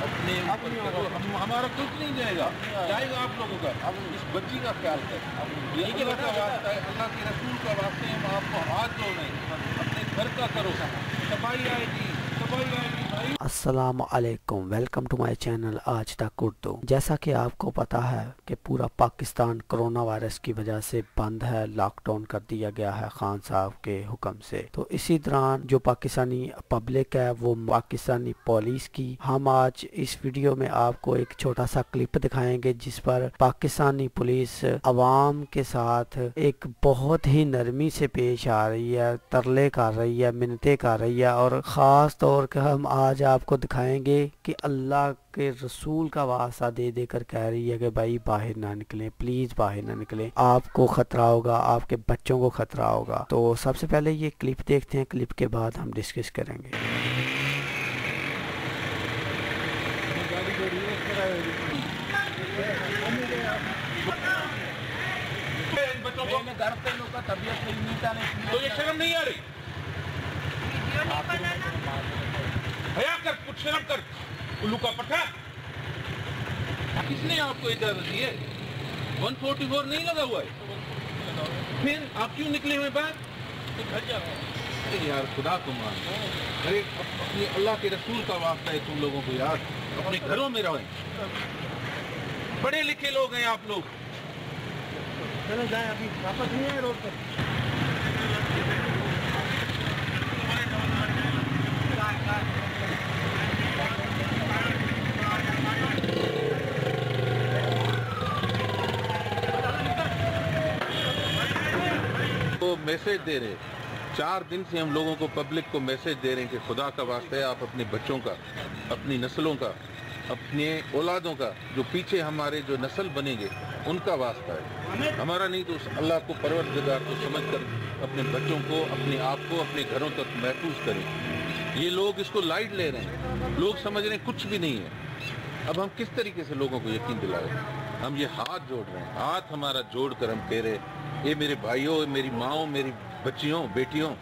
اپنے ہمارا کچھ نہیں جائے گا آپ لوگوں کا. اس بچی کا خیال کر. یہ اللہ کا واسطہ ہے, اللہ کے رسول کا واسطہ ہے. ہم آپ کو ہاتھ دھو رہے ہیں, اپنے گھر کا کرو. صفائی آئے گی, صفائی آئے گی بھائی. السلام علیکم, ویلکم ٹو مائی چینل آج تک اردو. جیسا کہ آپ کو پتا ہے کہ پورا پاکستان کرونا وائرس کی وجہ سے بند ہے, لاک ڈاؤن کر دیا گیا ہے خان صاحب کے حکم سے. تو اسی دوران جو پاکستانی پبلک ہے وہ پاکستانی پولیس کی, ہم آج اس ویڈیو میں آپ کو ایک چھوٹا سا کلپ دکھائیں گے جس پر پاکستانی پولیس عوام کے ساتھ ایک بہت ہی نرمی سے پیش آ رہی ہے, ترلے کر رہی ہے, منتیں کر رہی ہے. اور خاص طور کہ ہم آج آپ کو دکھائیں گے کہ اللہ کے رسول کا واسطہ دے دے کر کہہ رہی ہے کہ بھائی باہر نہ نکلیں, پلیز باہر نہ نکلیں, آپ کو خطرہ ہوگا, آپ کے بچوں کو خطرہ ہوگا. تو سب سے پہلے یہ کلپ دیکھتے ہیں, کلپ کے بعد ہم ڈسکس کریں گے. تو یہ شرم نہیں آ رہی؟ حیا کر, کچھ شرم کر, الو کا پٹھا. کس نے آپ کو اجازت دی ہے؟ 144 نہیں لگا ہوا ہے, پھر آپ کیوں نکلے ہوئے باہر؟ یار خدا کو مان, ارے اپنے اللہ کے رسول کا واسطہ ہے تم لوگوں کو یار, اپنے گھروں میں رہیں. پڑھے لکھے لوگ ہیں آپ لوگ. چلو جائیں, ابھی واپس نہیں آئے روڈ پر. تو میسج دے رہے, 4 دن سے ہم لوگوں کو, پبلک کو میسج دے رہے ہیں کہ خدا کا واسطہ ہے آپ اپنے بچوں کا, اپنی نسلوں کا, اپنے اولادوں کا, جو پیچھے ہمارے جو نسل بنیں گے ان کا واسطہ ہے, ہمارا نہیں. تو اللہ کو, پروردگار کو سمجھ کر اپنے بچوں کو, اپنے آپ کو اپنے گھروں تک محفوظ کریں. یہ لوگ اس کو لائٹ لے رہے ہیں, لوگ سمجھ رہے ہیں کچھ بھی نہیں ہے. اب ہم کس طریقے سے لوگوں کو یقین دلائیں؟ ہم یہ ہاتھ جوڑ رہے ہیں, ہاتھ ہمارا جوڑ کر ہم کہہ رہے, اے میرے بھائیوں, میری ماؤں, میری بچیوں, بیٹیوں,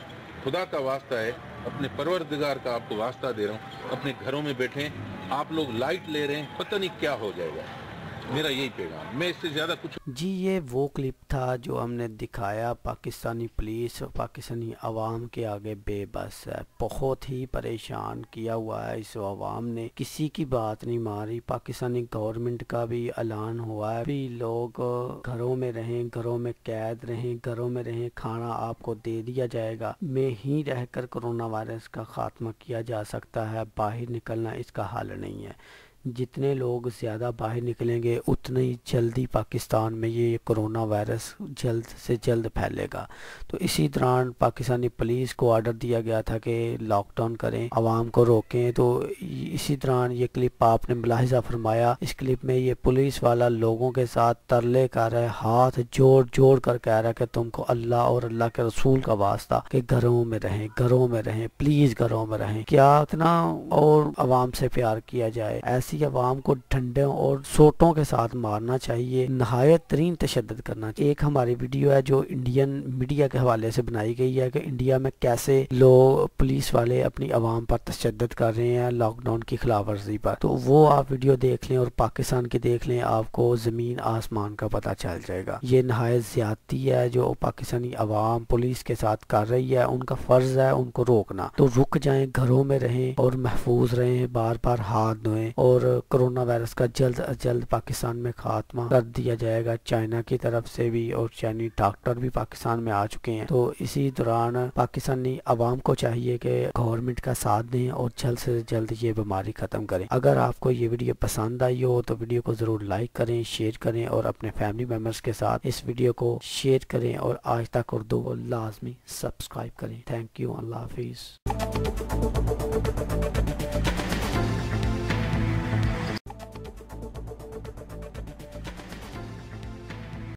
خدا کا واسطہ ہے, اپنے پروردگار کا آپ کو واسطہ دے رہا ہوں, اپنے گھروں میں بیٹھیں. آپ لوگ لائٹ لے رہے ہیں, پتہ نہیں کیا ہو جائے گا. میرا یہی پیغام, میں اس سے زیادہ کچھ. جی یہ وہ کلپ تھا جو ہم نے دکھایا. پاکستانی پولیس پاکستانی عوام کے آگے بے بس ہے, بہت ہی پریشان کیا ہوا ہے اس عوام نے, کسی کی بات نہیں ماری. پاکستانی گورنمنٹ کا بھی اعلان ہوا ہے بھی لوگ گھروں میں رہیں, گھروں میں قید رہیں, گھروں میں رہیں, کھانا آپ کو دے دیا جائے گا. میں ہی رہ کر کرونا وائرس کا خاتمہ کیا جا سکتا ہے, باہر نکلنا اس کا حل نہیں ہے. جتنے لوگ زیادہ باہر نکلیں گے اتنی جلدی پاکستان میں یہ کرونا وائرس جلد سے جلد پھیلے گا. تو اسی دوران پاکستانی پولیس کو آرڈر دیا گیا تھا کہ لاک ڈاؤن کریں, عوام کو روکیں. تو اسی دوران یہ کلپ آپ نے ملاحظہ فرمایا, اس کلپ میں یہ پولیس والا لوگوں کے ساتھ ترلے کر رہا ہے, ہاتھ جوڑ جوڑ کر کہہ رہا ہے کہ تم کو اللہ اور اللہ کے رسول کا واسطہ کہ گھروں میں رہیں, گھروں میں رہیں, پلیز گھروں میں رہیں. کیا اتنا اور عوام سے پیار کیا جائے؟ ایسی عوام کو ڈنڈوں اور سوٹوں کے ساتھ مارنا چاہیے, نہایت ترین تشدد کرنا چاہیے. ایک ہماری ویڈیو ہے جو انڈین میڈیا کے حوالے سے بنائی گئی ہے کہ انڈیا میں کیسے لوگ پولیس والے اپنی عوام پر تشدد کر رہے ہیں لاک ڈاؤن کی خلاف ورزی پر. تو وہ آپ ویڈیو دیکھ لیں اور پاکستان کی دیکھ لیں, آپ کو زمین آسمان کا پتہ چل جائے گا. یہ نہایت زیادتی ہے جو پاکستانی عوام پولیس کے ساتھ کر رہی ہے, ان کا فرض ہے ان کو روکنا. تو رک جائیں, گھروں میں رہیں اور محفوظ رہیں, بار بار ہاتھ دھوئیں, اور کرونا وائرس کا جلد از جلد پاکستان میں خاتمہ کر دیا جائے گا چائنا کی طرف سے بھی, اور چائنی ڈاکٹر بھی پاکستان میں آ چکے ہیں. تو اسی دوران پاکستانی عوام کو چاہیے کہ گورنمنٹ کا ساتھ دیں اور جلد سے جلد یہ بیماری ختم کریں. اگر آپ کو یہ ویڈیو پسند آئی ہو تو ویڈیو کو ضرور لائک کریں, شیئر کریں, اور اپنے فیملی ممبرز کے ساتھ اس ویڈیو کو شیئر کریں, اور آج تک اردو کو لازمی سبسکرائب کریں. تھینک یو, اللہ حافظ.